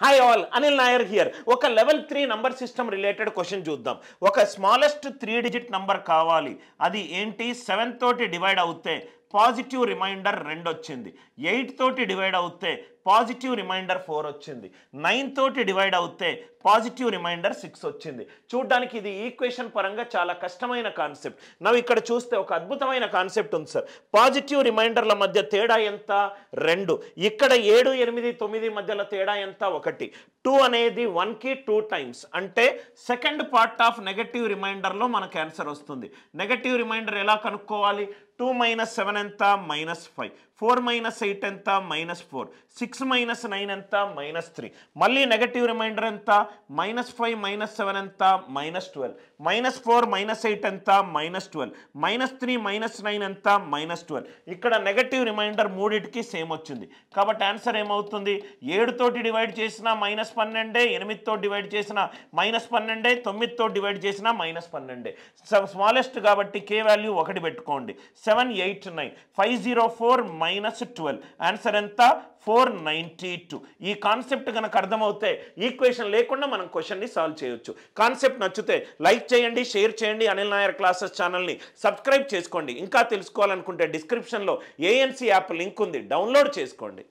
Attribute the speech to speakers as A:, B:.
A: Hi all, Anil Nair here. ఒక level 3 number system related question చూద్దాం. ఒక స్మాలెస్ట్ 3 డిజిట్ నంబర్ కావాలి. అది ఏంటి? 7 తోటి డివైడ్ అవుతే పాజిటివ్ రిమైండర్ 2 వచ్చింది. 8 తోటి డివైడ్ అవుతే పాజిటివ్ రిమైండర్ 4 వచ్చింది. 9 తోటి డివైడ్ అవుతే పాజిటివ్ రిమైండర్ 6 వచ్చింది. చూడ్డానికి ఇది ఈక్వేషన్ పరంగా చాలా కష్టమైన కాన్సెప్ట్. నవ్వు ఇక్కడ చూస్తే ఒక అద్భుతమైన కాన్సెప్ట్ ఉంది సార్. పాజిటివ్ రిమైండర్ల మధ్య తేడా ఎంత? 2. ఇక్కడ 7, 8, 9 మధ్యలో తేడా ఎంత? 1. 2 అనేది 1కి 2 టైమ్స్. అంటే సెకండ్ పార్ట్ ఆఫ్ నెగటివ్ రిమైండర్లో మనకు ఆన్సర్ వస్తుంది. నెగటివ్ రిమైండర్ ఎలా కనుక్కోవాలి? 2 - 7 ఎంత? -5. 4 - 8 ఎంత? -4. 6 - 9 ఎంత? -3. మళ్ళీ నెగటివ్ రిమైండర్ ఎంత? -5 - 7 ఎంత? -12. -4 - 8 ఎంత? -12. -3 - 9 ఎంత? -12. ఇక్కడ నెగటివ్ రిమైండర్ మూడింటికి సేమ్ వచ్చింది. కాబట్టి ఆన్సర్ ఏమవుతుంది? 7 తోటి డివైడ్ చేసిన -12, 8 తోటి డివైడ్ చేసిన -12, 9 తోటి డివైడ్ చేసిన -12. స్మాలెస్ట్ కాబట్టి కే వాల్యూ 1 పెట్టుకోండి. 7, 8, 9. 504 - 12. ఆన్సర్ ఎంత? 492. ఈ కాన్సెప్ట్ కనుక అర్థమవుతే ఈక్వేషన్ లేకుండా మనం క్వశ్చన్ని సాల్వ్ చేయొచ్చు. కాన్సెప్ట్ నచ్చితే లైక్ చేయండి, షేర్ చేయండి. అనిల్ నాయర్ క్లాసెస్ ఛానల్ని సబ్స్క్రైబ్ చేసుకోండి. ఇంకా తెలుసుకోవాలనుకుంటే డిస్క్రిప్షన్లో ఏఎన్సీ యాప్ లింక్ ఉంది, డౌన్లోడ్ చేసుకోండి.